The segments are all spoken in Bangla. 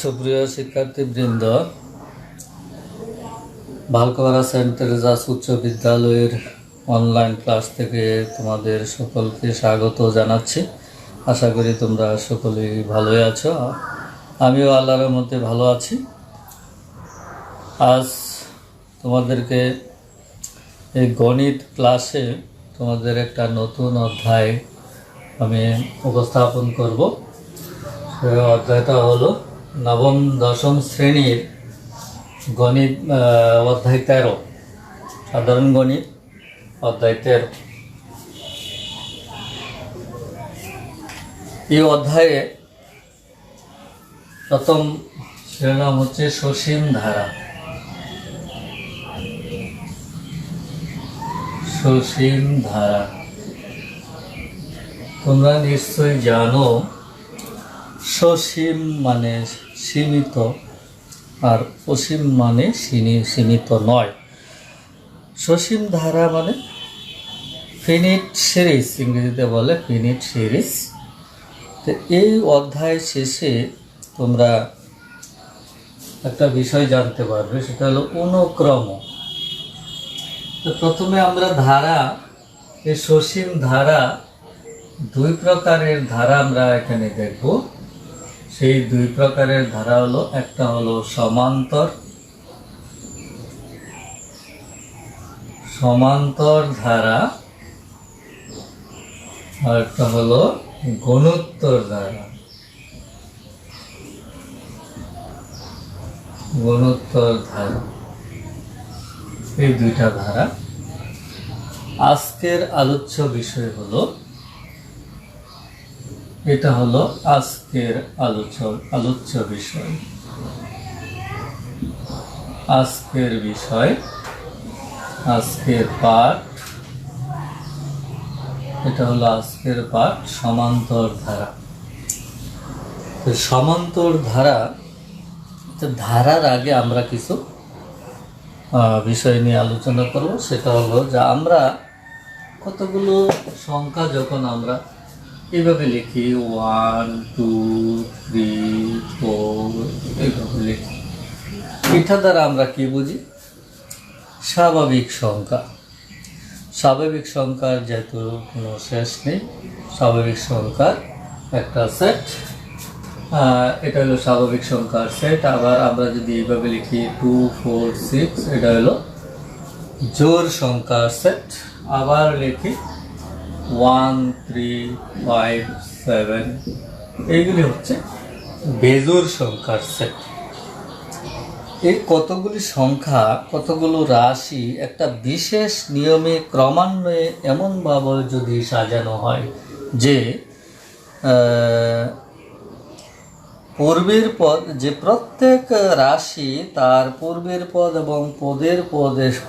সুপ্রিয় শিক্ষার্থীবৃন্দ, ভালকোয়ারা সেন্ট তেরেজাস উচ্চ বিদ্যালয়ের অনলাইন ক্লাস থেকে তোমাদের সকলকে স্বাগত জানাচ্ছি। আশা করি তোমরা সকলেই ভালোই আছো। আমিও আল্লাহর মধ্যে ভালো আছি। আজ তোমাদেরকে এই গণিত ক্লাসে তোমাদের একটা নতুন অধ্যায় আমি উপস্থাপন করব। অধ্যায়টা হলো নবম দশম শ্রেণীর গণিত অধ্যায় 13, সাধারণ গণিত অধ্যায় 13। এই অধ্যায়ে প্রথম শিরোনাম হচ্ছে সসীম ধারা। সসীম ধারা তোমরা নিশ্চয়ই জানো, সসীম মানে সীমিত আর অসীম মানে সীমিত নয়। সসীম ধারা মানে ফিনিট সিরিজ, ইংরেজিতে বলে ফিনিট সিরিজ। তো এই অধ্যায় শেষে তোমরা একটা বিষয় জানতে পারবে, সেটা হলো অনুক্রম। তো প্রথমে আমরা ধারা, এই সসীম ধারা, দুই প্রকারের ধারা আমরা এখানে দেখব। সেই দুই প্রকারের ধারা হলো, একটা হলো সমান্তর ধারা, আর একটা হলো গুণোত্তর ধারা। গুণোত্তর ধারা, এই দুইটা ধারা। আজকের আলোচ্য বিষয় হলো, এটা হলো আজকের আলোচ্য বিষয়। আজকের পাঠ, এটা হলো আজকের পাঠ সমান্তর ধারা। তো সমান্তর ধারা, ধারার আগে আমরা কিছু বিষয় নিয়ে আলোচনা করব। সেটা হলো যে আমরা কতগুলো সংখ্যা যখন আমরা এইভাবে লিখি, 1 2 3 4 এইভাবে লিখি, এটা দ্বারা আমরা কি বুঝি? স্বাভাবিক সংখ্যা। স্বাভাবিক সংখ্যার যেহেতু কোনো শেষ নেই, স্বাভাবিক সংখ্যার একটা সেট, এটা হলো স্বাভাবিক সংখ্যার সেট। আবার আমরা যদি এইভাবে লিখি 2 4 6, এটা হলো জোড় সংখ্যার সেট। আবার লিখি 1 3 5 7, এইগুলি হচ্ছে বেজোড় সংখ্যার সেট। এই কতগুলি সংখ্যা, কতগুলো রাশি একটা বিশেষ নিয়মে ক্রমান্বয়ে এমনভাবে যদি সাজানো হয় যে পূর্বের পদ, যে প্রত্যেক রাশি তার পূর্বের পদ এবং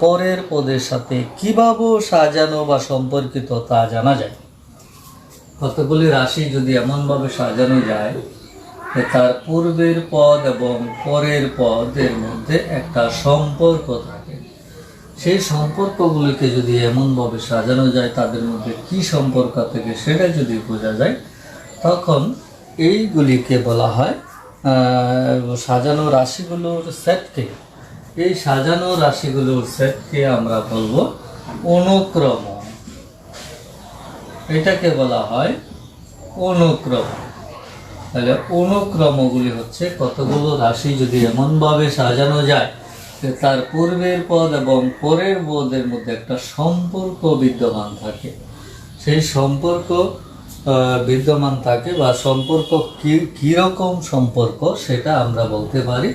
পরের পদের সাথে কিভাবে সাজানো বা সম্পর্কিত তা জানা যায়। কতগুলি রাশি যদি এমনভাবে সাজানো যায় যে তার পূর্বের পদ এবং পরের পদের মধ্যে একটা সম্পর্ক থাকে, সেই সম্পর্কগুলিকে যদি এমনভাবে সাজানো যায়, তাদের মধ্যে কি সম্পর্ক থেকে সেটা যদি বোঝা যায়, তখন এইগুলিকে বলা হয় সাজানো রাশিগুলোর সেটকে। এই সাজানো রাশিগুলোর সেটকে আমরা বলবো অনুক্রম। এটাকে বলা হয় অনুক্রম। তাহলে অনুক্রমগুলি হচ্ছে কতগুলো রাশি যদি এমনভাবে সাজানো যায় যে তার পূর্বের পদ এবং পরের পদের মধ্যে একটা সম্পর্ক বিদ্যমান থাকে। সেই সম্পর্ক বিদ্যমান থাকে বা সম্পর্ক কীরকম সম্পর্ক সেটা আমরা বলতে পারি।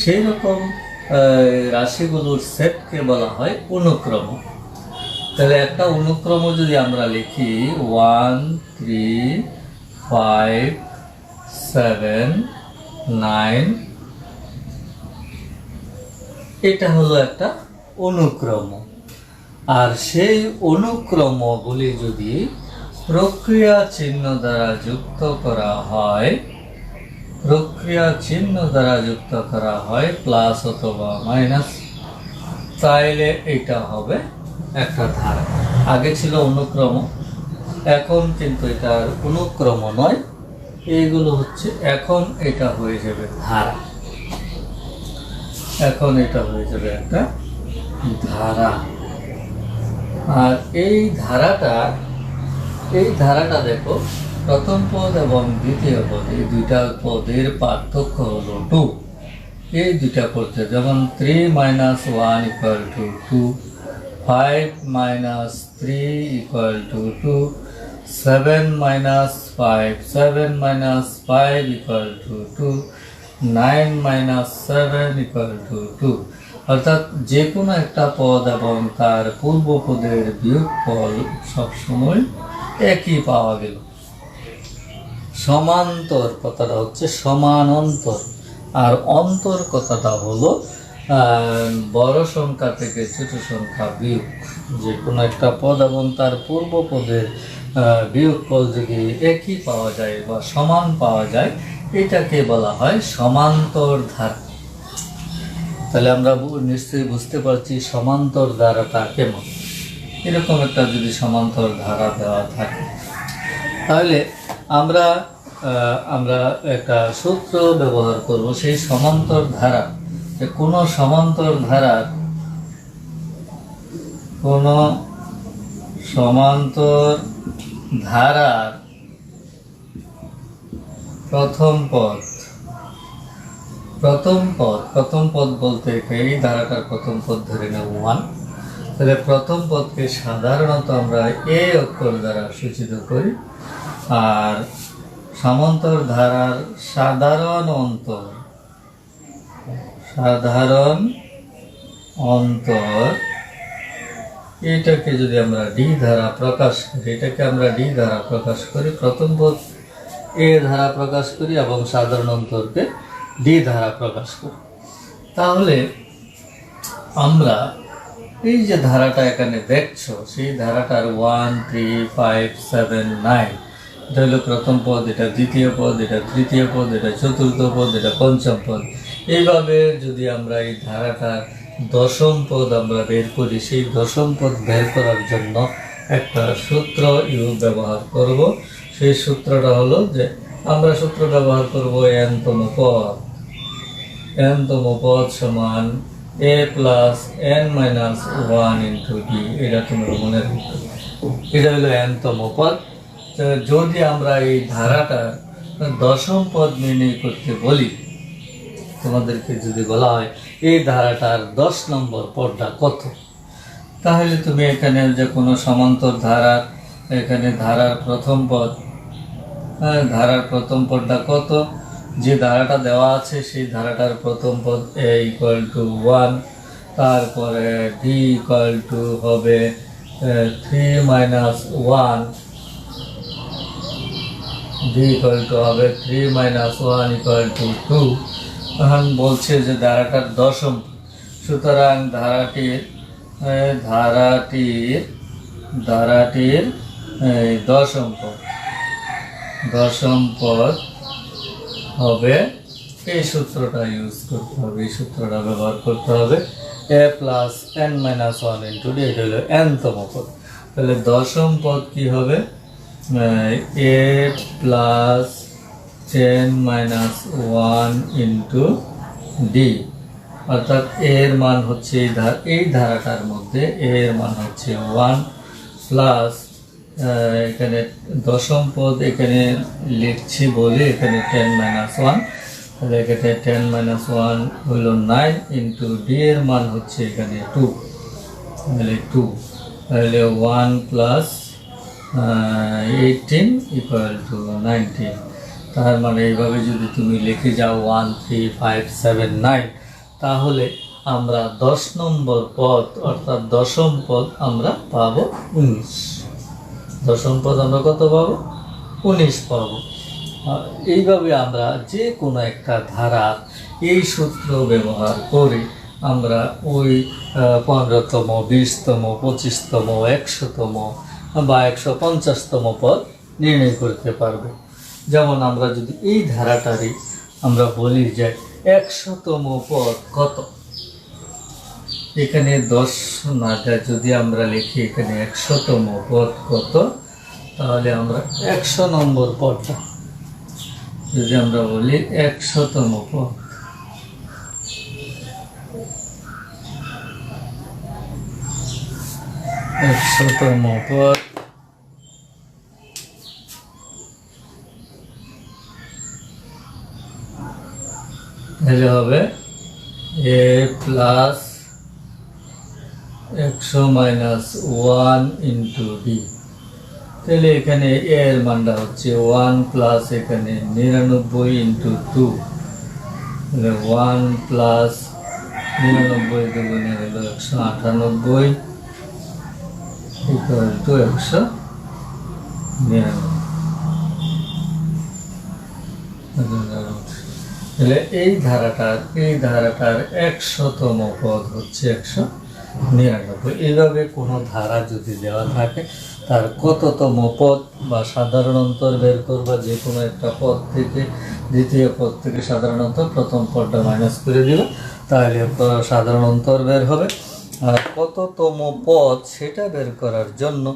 সেই রকম রাশিগুলোর সেটকে বলা হয় অনুক্রম। তাহলে একটা অনুক্রম যদি আমরা লিখি 1 3 5 7 9, এটা হলো একটা অনুক্রম। আর সেই অনুক্রমগুলি যদি প্রক্রিয়া চিহ্ন দ্বারা যুক্ত করা হয়, প্লাস অথবা মাইনাস, তাইলে এটা হবে একটা ধারা। আগে ছিল অনুক্রম, এখন কিন্তু এটা অনুক্রম নয়, এইগুলো হচ্ছে, এখন এটা হয়ে যাবে ধারা, এখন এটা হয়ে যাবে একটা ধারা। আর এই ধারাটা দেখো, প্রথম পদ এবং দ্বিতীয় পদ, এই দুইটা পদের পার্থক্য হলো 2। এই দুইটা করতে, যেমন 3 - 1 = 2, 5 - 3 = 2, 7 - 5 = 2, 9 - 7 = 2। অর্থাৎ যে কোনো একটা পদ এবং তার পূর্ব পদের বিয়োগফল সবসময় একই পাওয়া গেল। সমান্তর কথাটা হচ্ছে সমান অন্তর, আর অন্তর কথাটা হলো বড় সংখ্যা থেকে ছোট সংখ্যা বিয়োগ। যে কোনো একটা পদ এবং তার পূর্ব পদের বিয়োগফল যদি একই পাওয়া যায় বা সমান পাওয়া যায়, এটাকে বলা হয় সমান্তর ধারা। তাহলে আমরা নিশ্চয়ই বুঝতে পারছি সমান্তর ধারাটা কেমন। এরকম একটা যদি সমান্তর ধারা দেওয়া থাকে, তাহলে আমরা একটা সূত্র ব্যবহার করব। সেই সমান্তর ধারা, যে কোনো সমান্তর ধারার প্রথম পদ বলতে এই ধারাটার প্রথম পদ ধরে নেব 1। তাহলে প্রথম পদকে সাধারণত আমরা এ অক্ষর দ্বারা সূচিত করি, আর সমান্তর ধারার সাধারণ অন্তর এটাকে যদি আমরা ডি ধারা প্রকাশ করি, প্রথম পদ এ ধারা প্রকাশ করি এবং সাধারণ অন্তরকে ডি ধারা প্রকাশ করি, তাহলে আমরা এই যে ধারাটা এখানে দেখছো, সেই ধারাটার 1, 3, 5, 7, 9, এটা হলো প্রথম পদ, এটা দ্বিতীয় পদ, এটা তৃতীয় পদ, এটা চতুর্থ পদ, এটা পঞ্চম পদ। এইভাবে যদি আমরা এই ধারাটার দশম পদ আমরা বের করি, সেই দশম পদ বের করার জন্য একটা সূত্র ব্যবহার করব। সেই সূত্রটা হলো যে আমরা সূত্র ব্যবহার করব n-তম পদ সমান a + n-1 × d। এটা তোমরা মনে রাখবে, এটা হলো n-তম পদ। যদি আমরা এই ধারাটার দশম পদ নির্ণয় করতে বলি, তোমাদেরকে যদি বলা হয় এই ধারাটার 10 নম্বর পদটা কত, তাহলে তুমি এখানে যে কোনো সমান্তর ধারার এখানে ধারার প্রথম পদটা কত, যে ধারাটা দেওয়া আছে সেই ধারাটার প্রথম পদ a = 1, তারপরে d হবে 3 - 1, d হবে 3 - 1 = 2। এখন বলছে যে ধারাটার দশম, সুতরাং ধারাটির দশম পদ হবে, এই সূত্রটা ব্যবহার করতে হবে, a + n-1 × d। এটা হলো n-তম পদ। তাহলে দশম পদ কি হবে, a + 10-1 × d, অর্থাৎ এর মান হচ্ছে এই ধারাটার মধ্যে এর মান হচ্ছে 1 প্লাস এখানে দশম পদ এখানে লিখছি বলে এখানে 10-1, তাহলে এখানে 10-1 হলো 9 × d এর মান হচ্ছে এখানে 2, তাহলে 1 + 18 = 19। তার মানে এইভাবে যদি তুমি লিখে যাও 1, 3, 5, 7, 9, তাহলে আমরা 10 নম্বর পদ অর্থাৎ দশম পদ আমরা পাবো 19। দশম পদ আমরা কত পাবো, 19 পাবো। এইভাবে আমরা যে কোনো একটা ধারা এই সূত্র ব্যবহার করে আমরা ওই 15তম, 20তম, 25তম, 100তম বা 150তম পদ নির্ণয় করতে পারবে। যেমন আমরা যদি এই ধারাটারই আমরা বলি যে 100তম পদ কত, এখানে 10 না যদি আমরা লিখি এখানে 100তম পদ কত, তাহলে আমরা 100 নম্বর পদটা যদি আমরা বলি 100তম পদ, তাহলে হবে a plus 100 minus 1 into D. তাহলে এখানে a এর মানটা হচ্ছে 1 প্লাস এখানে 99 ইন্টু 2, তাহলে 1 প্লাস 99 দুগুণে হলো 198 ইকুয়াল টু 199। তাহলে এই ধারাটার 100তম পদ হচ্ছে 199। এইভাবে কোনো ধারা যদি দেওয়া থাকে তার কততম পদ বা সাধারণ অন্তর বের করবা, যে কোনো একটা পদ থেকে দ্বিতীয় পদ থেকে সাধারণ অন্তর প্রথম পদটা মাইনাস করে দিবে, তাহলে সাধারণ অন্তর বের হবে। আর কততম পদ সেটা বের করার জন্য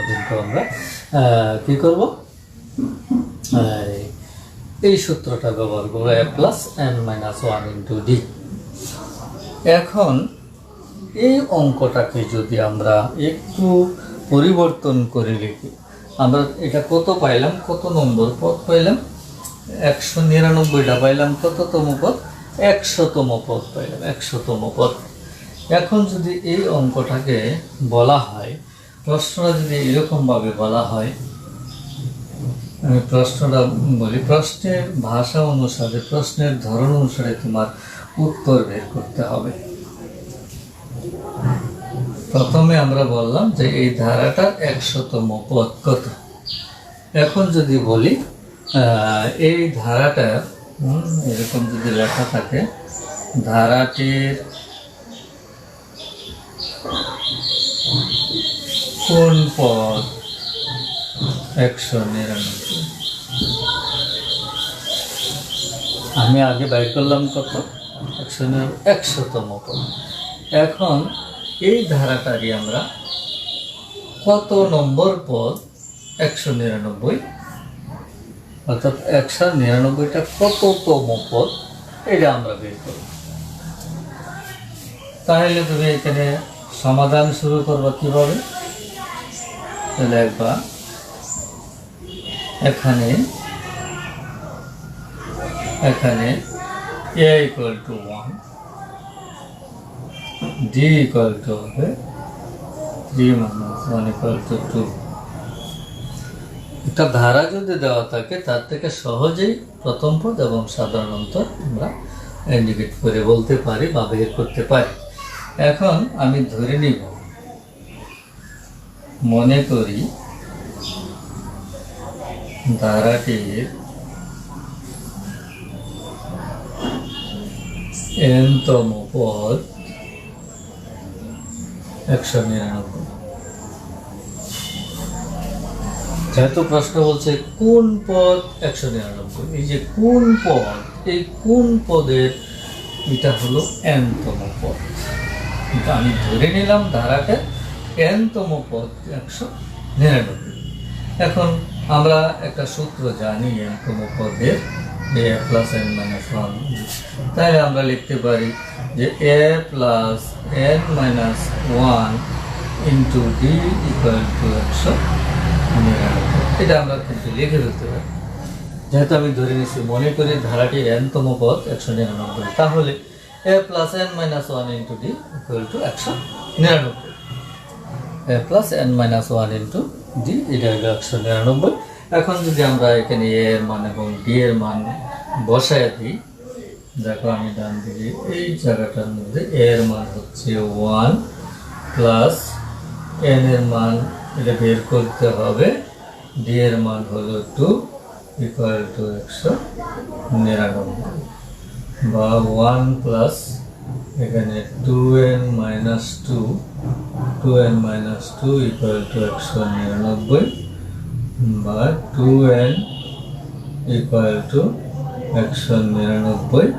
কিন্তু আমরা কি করব, এই সূত্রটা ব্যবহার করবো, a plus n minus 1 into D. এখন এই অঙ্কটাকে যদি আমরা একটু পরিবর্তন করে লিখি, আমরা এটা কত পাইলাম, কত নম্বর পদ পাইলাম, 199টা পাইলাম, কততম পদ, 100তম পদ পাইলাম, 100তম পদ। এখন যদি এই অঙ্কটাকে বলা হয়, প্রশ্নটা যদি এরকমভাবে বলা হয়, আমি প্রশ্নটা বলি, প্রশ্নের ভাষা অনুসারে, প্রশ্নের ধরন অনুসারে তোমার উত্তর বের করতে হবে। প্রথমে আমরা বললাম যে এই ধারাটার 100তম পদ কত। এখন যদি বলি এই ধারাটা এরকম যদি লেখা থাকে, ধারাটির কোন পদ 199, আমি আগে বাইর করলাম কত, 100তম পদ। এখন এই ধারাটারই আমরা কত নম্বর পদ 199, অর্থাৎ 199টা কততম পদ, এটা আমরা বের করব। তাহলে তুমি এখানে সমাধান শুরু করবা কিভাবে, তাহলে একবার এখানে a equal to 1, d equal to হবে 3 মাইনাস 1 ইকুয়াল টু 2। একটা ধারা যদি দেওয়া থাকে তার থেকে সহজেই প্রথম পদ এবং সাধারণ অন্তর আমরা ইন্ডিকেট করে বলতে পারি বা বের করতে পারি। এখন আমি ধরে নিব, মনে করি ধারাটির nতম পদ 199। যেহেতু প্রশ্ন বলছে কোন পদ 199, এই যে কোন পদ, এই কোন পদের এটা হলো nতম পদ। আমি ধরে নিলাম ধারাটা nতম পদ 199। এখন আমরা একটা সূত্র জানি nতম পদের, a প্লাস n মাইনাস 1, তাই আমরা লিখতে পারি যে a plus n minus 1 into D equal to 199। এটা আমরা কিন্তু লিখে ফেলতে পারি, যেহেতু আমি ধরে নিচ্ছি মনে করি ধারাটির nতম পদ 199, তাহলে a plus n minus 1 into D equal to 199। a plus n minus 1 into D, এটা হলো 199। এখন যদি আমরা এখানে a এর মান এবং d এর মান বসায় দিই, দেখো আমি ডান দিকে এই জায়গাটার মধ্যে a এর মান হচ্ছে 1 প্লাস n এর মান এটা বের করতে হবে, d এর মান হলো 2 ইকুয়াল টু 199, বা 1 প্লাস এখানে 2n মাইনাস 2 ইকুয়াল টু 199, বা 2n ইকুয়াল টু 199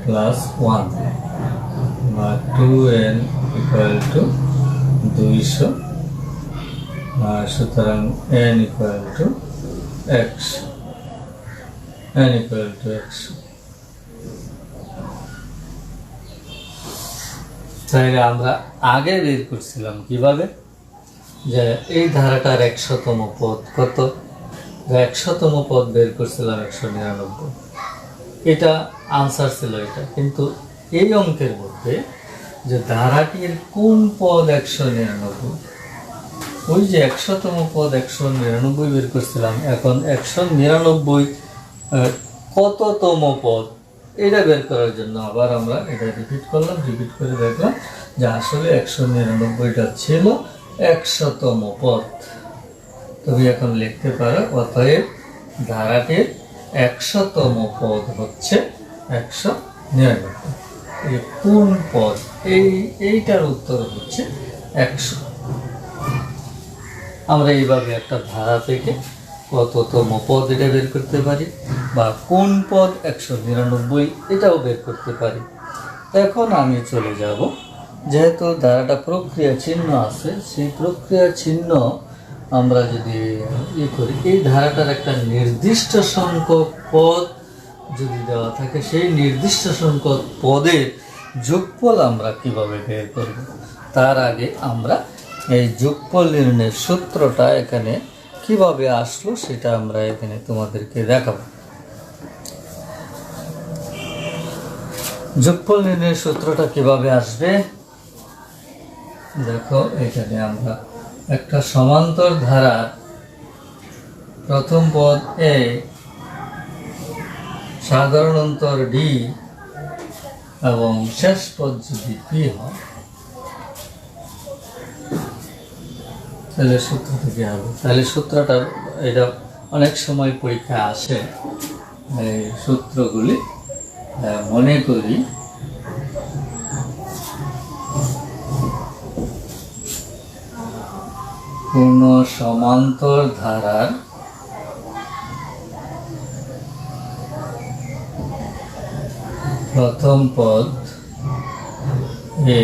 প্লাস 1, বা 2n ইকুয়াল টু 200। সুতরাং n ইকুয়াল টু একশো, n equal to 100। তাহলে আমরা আগে বের করছিলাম কিভাবে, যে এই ধারাটার 100তম পদ কত, 100তম পদ বের করছিলাম 199। এটা আনসার ছিল এটা, কিন্তু এই অঙ্কের মধ্যে যে ধারাটির কোন পদ 199, ওই যে 100তম পদ 199 বের করছিলাম, এখন 199 কততম পদ এটা বের করার জন্য আবার আমরা এটা রিপিট করলাম, রিপিট করে দেখলাম যে আসলে 199টা ছিল 100তম পদ। তুমি এখন লিখতে পারো, অতএব ধারাটির 100তম পদ হচ্ছে 199। এই কোন পদ, এইটার উত্তর হচ্ছে 100। আমরা এইভাবে একটা ধারা থেকে কততম পদ এটা বের করতে পারি, বা কোন পদ 199 এটাও বের করতে পারি। এখন আমি চলে যাব, যেহেতু ধারাটা প্রক্রিয়া চিহ্ন আছে, সেই প্রক্রিয়া চিহ্ন আমরা যদি করি, এই ধারাটার একটা নির্দিষ্ট সংখ্যক পদ যদি দেওয়া থাকে, সেই নির্দিষ্ট সংখ্যক পদের যোগফল আমরা কিভাবে বের করব, তার আগে আমরা এই যোগফল নির্ণয়ের সূত্রটা এখানে কিভাবে আসলো সেটা আমরা এখানে তোমাদেরকে দেখাবো। যোগফল নির্ণয়ের সূত্রটা কিভাবে আসবে দেখো, এখানে আমরা একটা সমান্তর ধারার প্রথম পদ এ, সাধারণ অন্তর ডি এবং শেষ পদ যদি পি হয়, তাহলে সূত্রটা কি হবে? তাহলে সূত্রটা, এটা অনেক সময় পরীক্ষায় আসে, এই সূত্রগুলি মনে করি কোন সমান্তর ধারার প্রথম পদ এ,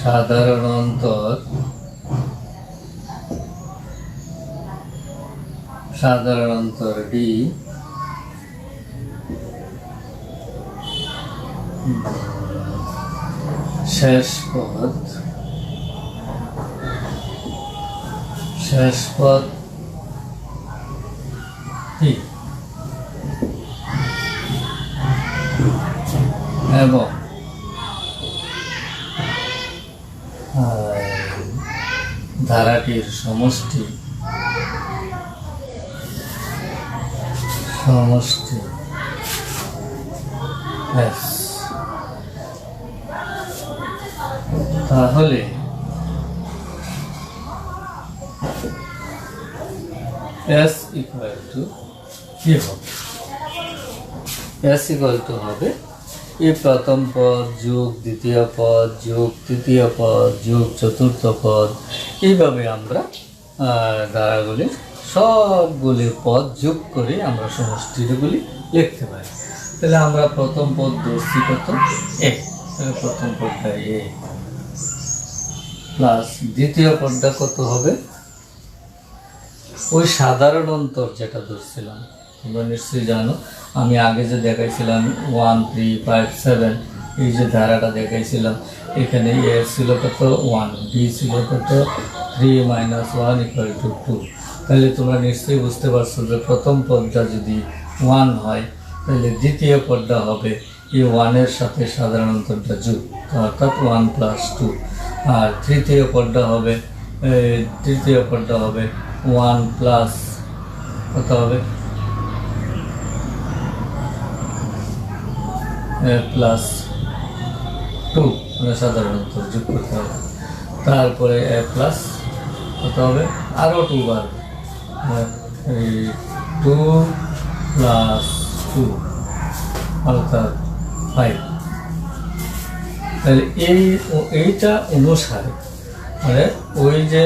সাধারণ অন্তর ডি শেষ পদ পি এবং ধারাটির সমষ্টি S, তাহলে S ইকুয়াল টু কি হবে? S ইকুয়াল টু হবে এই প্রথম পদ যোগ দ্বিতীয় পদ যোগ তৃতীয় পদ যোগ চতুর্থ পদ, এইভাবে আমরা ধারাগুলি সবগুলি পদ যোগ করে আমরা সমষ্টিগুলি লিখতে পারি। তাহলে আমরা প্রথম পদ ধরছি কত, এ, প্রথম পদটা এ, প্লাস দ্বিতীয় পদটা কত হবে, ওই সাধারণ অন্তর যেটা ধরছিলাম, তোমরা নিশ্চয়ই জানো, আমি আগে যে দেখাইছিলাম 1, 3, 5, 7, এই যে ধারাটা দেখাইছিলাম, এখানে এ ছিল কত 1, বি ছিল কত 3 - 1 = 2। তাহলে তোমরা নিশ্চয়ই বুঝতে পারছো যে প্রথম পদটা যদি 1 হয়, তাহলে দ্বিতীয় পদটা হবে এই 1-এর সাথে সাধারণ অন্তরটা যোগ, অর্থাৎ 1 + 2। আর তৃতীয় পদটা হবে 1 প্লাস কত হবে, +2, মানে সাধারণ অন্তর যোগ করতে হবে। তারপরে এ প্লাস কত হবে, আরও 2 বাড়বে, 2 + 2 অর্থাৎ 5। তাহলে এইটা অনুসারে, মানে ওই যে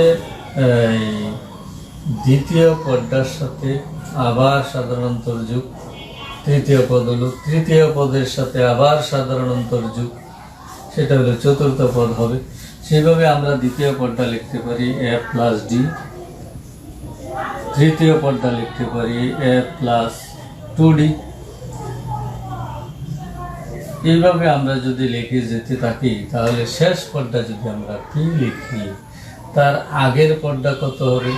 দ্বিতীয় পদটার সাথে আবার সাধারণ অন্তর যোগ, তৃতীয় পদ হলো, তৃতীয় পদের সাথে আবার সাধারণ অন্তর যোগ, সেটা হলো চতুর্থ পদ হবে। সেইভাবে আমরা দ্বিতীয় পদটা লিখতে পারি a + d তৃতীয় পদটা লিখতে পারি a প্লাস 2d। এইভাবে আমরা যদি লিখে যেতে থাকি তাহলে শেষ পদটা যদি আমরা p লিখি তার আগের পদটা কত হবে?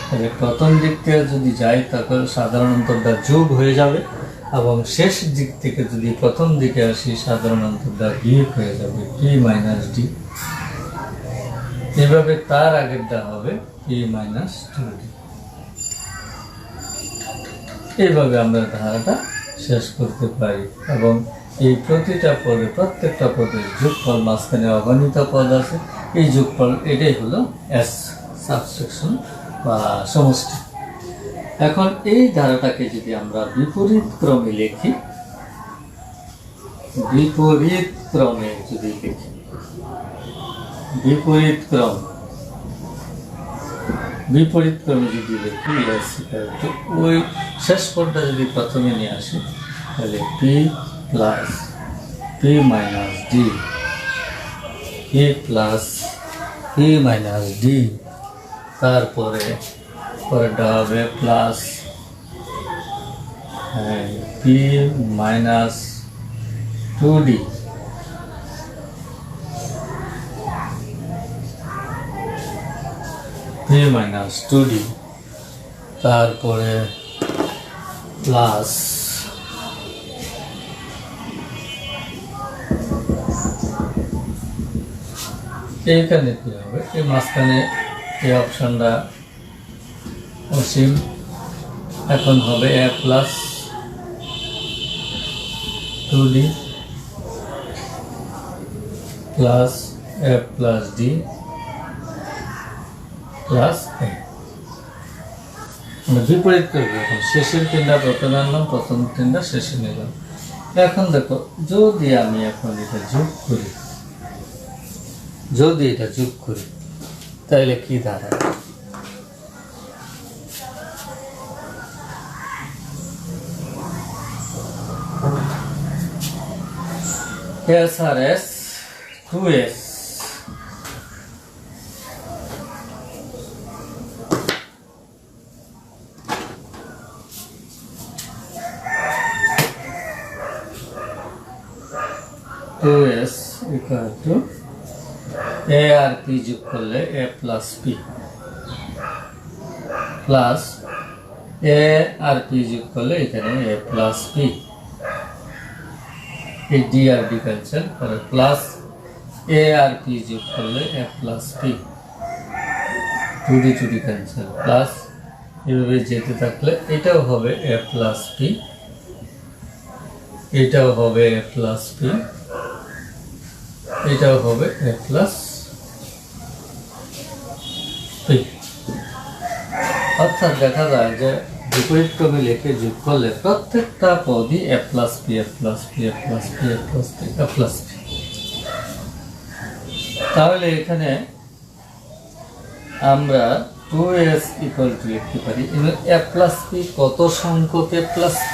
তাহলে প্রথম দিক থেকে যদি যাই তাহলে সাধারণ অন্তরটা যোগ হয়ে যাবে, এবং শেষ দিক থেকে যদি প্রথম দিকে আসি সাধারণ অন্তরটা বিয়োগ হয়ে যাবে, p মাইনাস d। এভাবে তার আগেরটা হবে p মাইনাস 2d। এইভাবে আমরা ধারাটা শেষ করতে পারি, এবং এই প্রত্যেকটা পদের যোগফল, মাঝখানে অগণিত পদ আছে, এই যোগফল এটাই হলো এস সাবট্রাকশন বা সমষ্টি। এখন এই ধারাটাকে যদি আমরা বিপরীত ক্রমে লিখি, বিপরীত ক্রমে যদি লিখি, বিপরীত ক্রমে যদি লিখি ওই শেষ পদটা যদি প্রথমে নিয়ে আসি তাহলে p plus p minus d, p plus p minus d, তারপরে পরেরটা হবে plus p minus 2d, p minus 2d, তারপরে প্লাস এইখানে কি হবে? এই মাঝখানে এই অপশনটা অসীম, এখন হবে a plus 2d plus a plus d plus a। বিপরীত করবো, এখন শেষের তিনটা প্রথমে আনলাম, প্রথম তিনটা শেষে নিলাম। এখন দেখো, যদি আমি এখন এটা যোগ করি, তাহলে কি দাঁড়ায়? s R s 2s equal to a আর p যোগ করলে a plus p plus a আর p যোগ করলে এখানে a প্লাস p, এই d আর d ক্যান্সেল করে প্লাস a আর p যোগ করলে a plus p, 2d cancel, plus এভাবে যেতে থাকলে এটাও হবে a প্লাস p, এটাও হবে a প্লাস p, এটাও হবে a প্লাস p। অর্থাৎ দেখা যায় যে বিপরীত ক্রমে লিখে যোগ করলে প্রত্যেকটা পদই a plus p, a plus p, a plus p, a plus p, a plus p। তাহলে এখানে আমরা 2s ইকুয়াল টু লিখতে পারি a প্লাস p কত সংখ্যক a প্লাস p?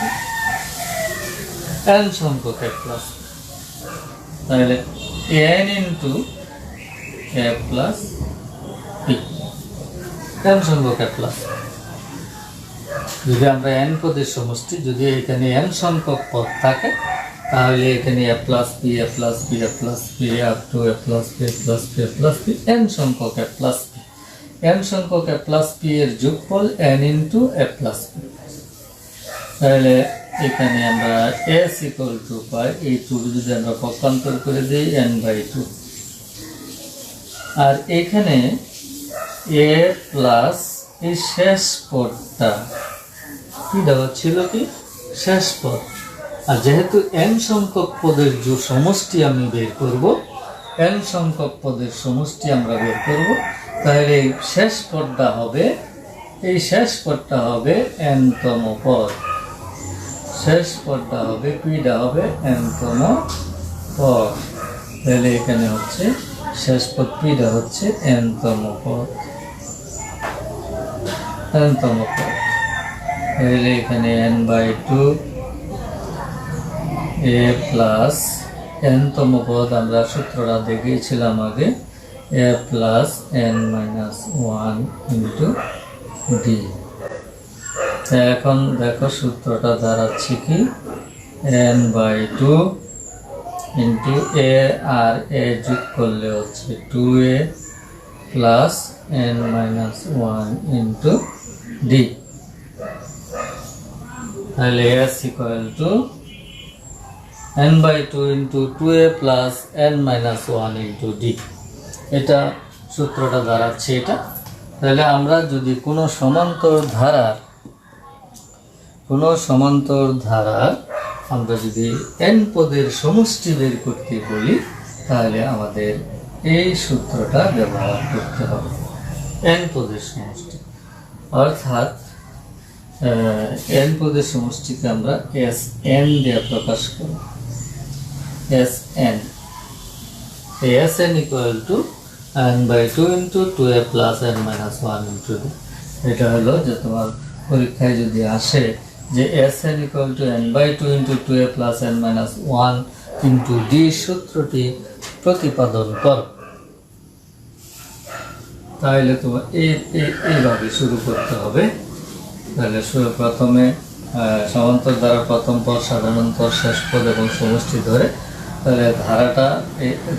n সংখ্যক a প্লাস p। তাহলে n into a plus p, n সংখ্যক a প্লাস p। যদি আমরা n পদের সমষ্টি, যদি এখানে n সংখ্যক পদ থাকে তাহলে এখানে a plus p, a plus p, a plus p, up to a plus p, a plus p, a plus p, n সংখ্যক a প্লাস p। n সংখ্যক a প্লাস p এর যোগফল n into a plus p। তাহলে এখানে আমরা s ইকুয়াল টু পাই, এই 2 যদি আমরা পক্ষান্তর করে দিই n/2, আর এখানে a প্লাস এই শেষ পদটা কি দেওয়া ছিল, কি শেষ পদ, আর যেহেতু n সংখ্যক পদের যে সমষ্টি আমি বের করব, n সংখ্যক পদের সমষ্টি আমরা বের করব, তাহলে এই শেষ পদটা হবে, এই শেষ পদটা হবে n-তম পদ, শেষ পদটা হবে পিটা হবে n-তম পদ। তাহলে এখানে হচ্ছে শেষ পদ পিটা হচ্ছে n-তম পদ, n-তম পদ। তাহলে এখানে n/2 a প্লাস n-তম পদ, আমরা সূত্রটা দেখিয়েছিলাম আগে, a plus n-1 into D. এখন দেখো সূত্রটা দাঁড়াচ্ছে কি, n/2 ইন্টু এ আর এ যোগ করলে হচ্ছে 2a plus n-1 into D. তাহলে s equal to n/2 into 2a plus n-1 into D. এটা সূত্রটা দাঁড়াচ্ছে এটা। তাহলে আমরা যদি কোনো সমান্তর ধারার আমরা যদি n পদের সমষ্টি বের করতে বলি, তাহলে আমাদের এই সূত্রটা ব্যবহার করতে হবে, n পদের সমষ্টি। অর্থাৎ n পদের সমষ্টিকে আমরা Sn দিয়ে প্রকাশ করব। Sn equal to n/2 into 2a plus n-1 into D. এটা হলো যে তোমার পরীক্ষায় যদি আসে যে Sn equal to n/2 into 2a plus n-1 into D সূত্রটি প্রতিপাদন কর, তাহলে তোমার এইভাবে শুরু করতে হবে। তাহলে প্রথমে সমান্তর দ্বারা প্রথম পদ, সাধারণ পদ, শেষ পদ এবং সমষ্টি ধরে, তাহলে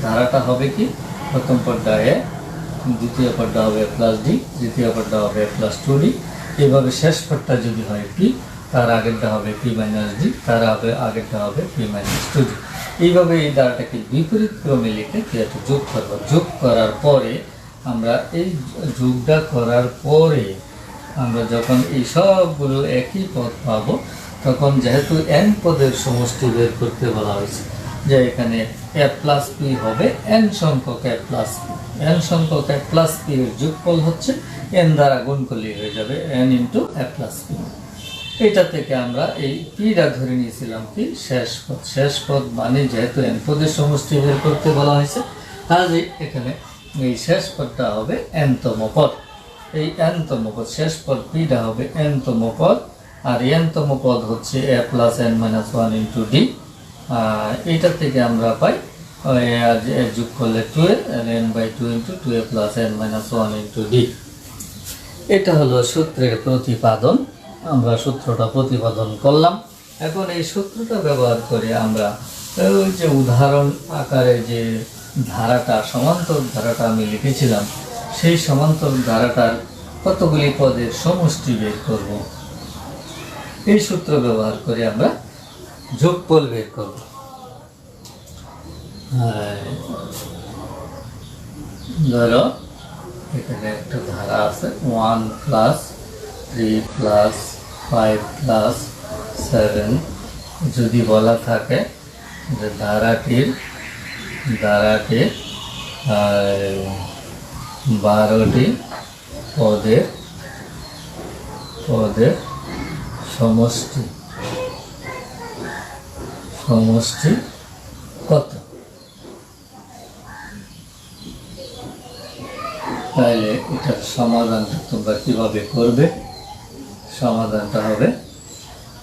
ধারাটা হবে কি, প্রথম পদটা এ, দ্বিতীয় পদটা হবে প্লাস ডি, তৃতীয় পদটা হবে প্লাস 2d। এইভাবে শেষ পদটা যদি হয় পি, তার আগেরটা হবে পি মাইনাস ডি, তার আগেরটা হবে পি মাইনাস 2d। এইভাবে এই ধারাটাকে বিপরীত ক্রমে লিখে একটা যোগ করবো। যোগ করার পরে আমরা আমরা যখন এই সবগুলো একই পদ পাবো, তখন যেহেতু n পদের সমষ্টি বের করতে বলা হয়েছে, যে এখানে a প্লাস পি হবে n সংখ্যক a প্লাস পি। n সংখ্যক a প্লাস পি এর যোগফল হচ্ছে n দ্বারা গুণ করলেই হয়ে যাবে n into a plus P. এটা থেকে আমরা এই পিটা ধরে নিয়েছিলাম কি শেষ পদ মানে যেহেতু n পদের সমষ্টি বের করতে বলা হয়েছে, কাজে এখানে এই শেষ পদটা হবে n-তম পদ। এই n-তম পদ, শেষ পদ পিটা হবে n-তম পদ, আর n-তম পদ হচ্ছে a plus n-1 into D. এইটা থেকে আমরা পাই যোগ করলে 2a, n/2 into 2a plus n-1 into D. এটা হলো সূত্রের প্রতিপাদন। আমরা সূত্রটা প্রতিপাদন করলাম। এখন এই সূত্রটা ব্যবহার করে আমরা ওই যে উদাহরণ আকারে যে ধারাটা, সমান্তর ধারাটা আমি লিখেছিলাম, সেই সমান্তর ধারাটার কতগুলি পদের সমষ্টি বের করব। এই সূত্র ব্যবহার করে আমরা যোগফল বের করব। ধরো এখানে একটা ধারা আছে 1 প্লাস 3 প্লাস 5 প্লাস 7। যদি বলা থাকে যে ধারাটির 12টি পদের সমষ্টি কত, তাহলে এটার সমাধানটা তোমরা কিভাবে করবে? সমাধানটা হবে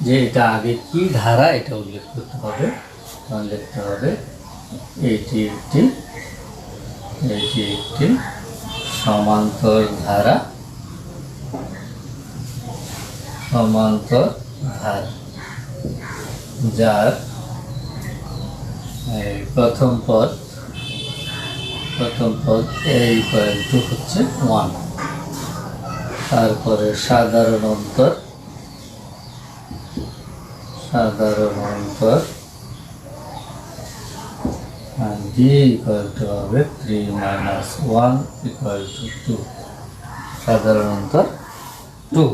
যে এটা আগে কি ধারা এটা উল্লেখ করতে হবে। লিখতে হবে এটি একটি সমান্তর ধারা, যার প্রথম পদ a ইকুয়াল টু হচ্ছে 1, তারপরে সাধারণ অন্তর d ইকুয়াল টু হবে 3 মাইনাস 1 ইকুয়াল টু 2, সাধারণ অন্তর 2।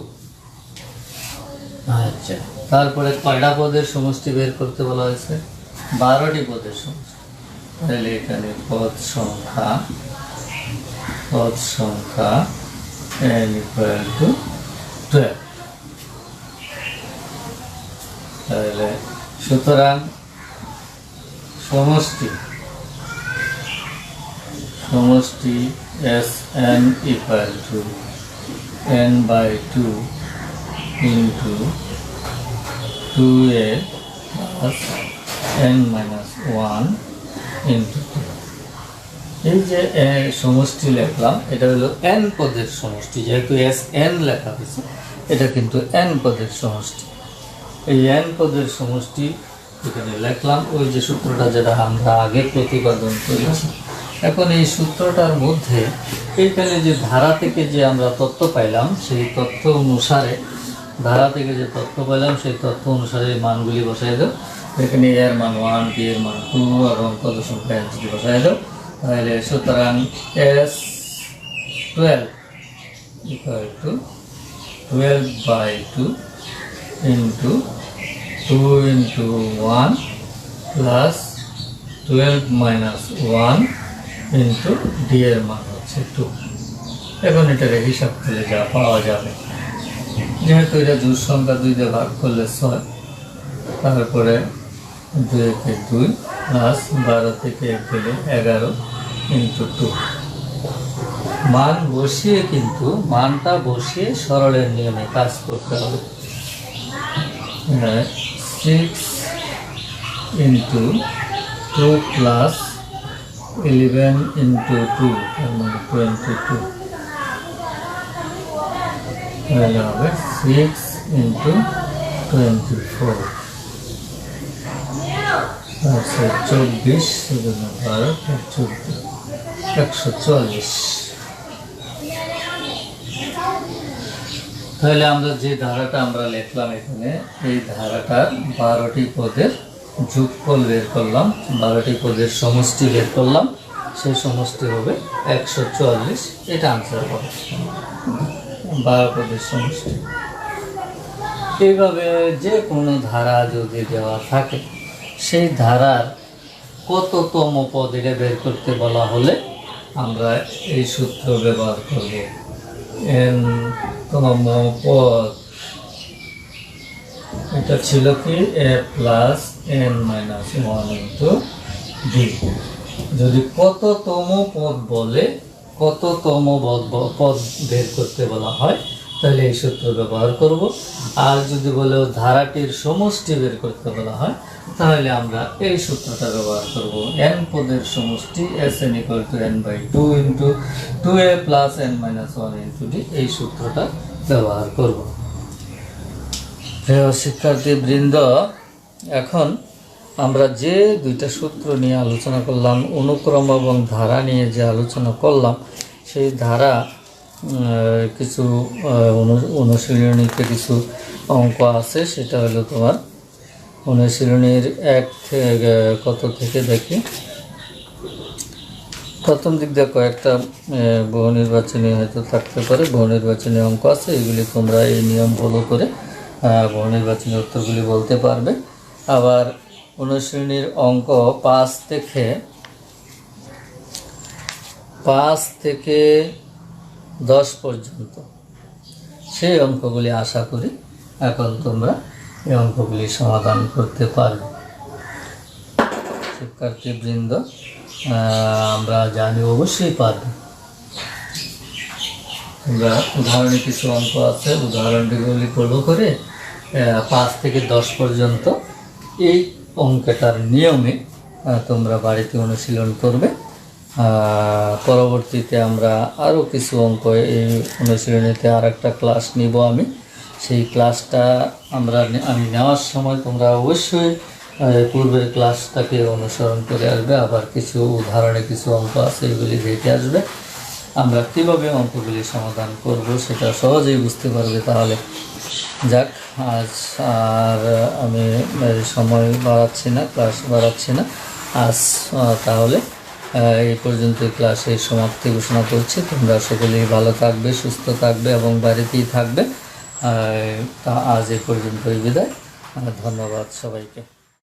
আচ্ছা, তারপরে কয়টা পদের সমষ্টি বের করতে বলা হয়েছে? 12টি পদের সমষ্টি। তাহলে এখানে পদ সংখ্যা n ইকুয়াল টু 12। তাহলে সুতরাং সমষ্টি Sn equal to n/2 into 2a plus n-1 into 2। এই যে সমষ্টি লিখলাম, এটা হলো n পদের সমষ্টি। যেহেতু n লেখা হয়েছে, এটা কিন্তু n পদের সমষ্টি। এই n পদের সমষ্টি এখানে লিখলাম, ওই যে সূত্রটা যেটা আমরা আগে প্রতিপাদন করেছি। এখন এই সূত্রটার মধ্যে এইখানে যে ধারা থেকে যে আমরা তথ্য পাইলাম, সেই তথ্য অনুসারে ধারা থেকে যে তথ্য পেলাম সেই তথ্য অনুসারে মানগুলি বসাই দাও। এখানে এর মান 1, বি এর মান 2 এবং কত সংখ্যা n যদি বসাই দাও, তাহলে সুতরাং S12 equal to 12/2 into 2 into 1 plus 12 minus 1 into d এর মান হচ্ছে 2। এখন এটার হিসাব করলে যা পাওয়া যাবে, যেহেতু এটা জোড় সংখ্যা 2 দিয়ে ভাগ করলে 6, তারপরে 2 কে 2 প্লাস 12 থেকে 1 গেলে 11 into 2। মান বসিয়ে কিন্তু মানটা বসিয়ে সরলের নিয়মে কাজ করতে হবে। 6 into 2 plus 11 into 2 মানে 22, তাহলে হবে 6 into 24, আচ্ছা 24, 12, 14, 144। তাহলে আমরা যে ধারাটা আমরা লিখলাম এখানে, এই ধারাটার 12টি পদের যোগফল বের করলাম, 12টি পদের সমষ্টি বের করলাম, সেই সমষ্টি হবে 144। এটা আনসার হবে 12 পদের সমষ্টি। এইভাবে যে কোনো ধারা যদি দেওয়া থাকে, সেই ধারার কততম পদ এটা বের করতে বলা হলে আমরা এই সূত্র ব্যবহার করব। n তম পদ, এটা ছিল কি a plus n minus 1 into d। যদি কততম পদ বলে, কততম পদ বের করতে বলা হয়, তাহলে এই সূত্র ব্যবহার করব। আর যদি বলে ধারাটির সমষ্টি বের করতে বলা হয়, তাহলে আমরা এই সূত্রটা ব্যবহার করব। n পদের সমষ্টি Sn equal to n/2 into 2a plus n minus 1 into d, এই সূত্রটা ব্যবহার করব। প্রিয় শিক্ষার্থীবৃন্দ, এখন আমরা যে দুইটা সূত্র নিয়ে আলোচনা করলাম, অনুক্রম এবং ধারা নিয়ে যে আলোচনা করলাম, সেই ধারা কিছু অনুশীলনীতে কিছু অঙ্ক আছে। সেটা হলো তোমার অনুশীলনীর 1 থেকে কত থেকে দেখি, প্রথম দিক দিয়ে কয়েকটা বহু নির্বাচনী হয়তো থাকতে পারে, বহু নির্বাচনী অঙ্ক আছে। এগুলি তোমরা এই নিয়ম ফলো করে বহু নির্বাচনী উত্তরগুলি বলতে পারবে। আবার অনুশীলনীর অঙ্ক 5 থেকে 10 পর্যন্ত, সেই অঙ্কগুলি আশা করি এখন তোমরা এই অঙ্কগুলি সমাধান করতে পারবে। শিক্ষার্থীবৃন্দ, আমরা জানি অবশ্যই পারবে। আমরা উদাহরণে কিছু অঙ্ক আছে, উদাহরণগুলি ফলো করে 5 থেকে 10 পর্যন্ত এই অঙ্কটার নিয়মে তোমরা বাড়িতে অনুশীলন করবে। পরবর্তীতে আমরা আরও কিছু অঙ্ক এই অনুশীলনীতে আর একটা ক্লাস নিব আমি। সেই ক্লাসটা আমি নেওয়ার সময় তোমরা অবশ্যই পূর্বের ক্লাসটাকে অনুসরণ করে আসবে। আবার কিছু উদাহরণে কিছু অঙ্ক আছে, এগুলি দেখে আসবে। আমরা কীভাবে অঙ্কগুলি সমাধান করব সেটা সহজেই বুঝতে পারবে। তাহলে যাক, আজ আর আমি সময় বাড়াচ্ছি না, ক্লাস বাড়াচ্ছি না আজ। তাহলে এই পর্যন্ত ক্লাসের সমাপ্তি ঘোষণা করছি। তোমরা সকলেই ভালো থাকবে, সুস্থ থাকবে এবং বাড়িতেই থাকবে। তা আজ এই পর্যন্তই বিদায়। ধন্যবাদ সবাইকে।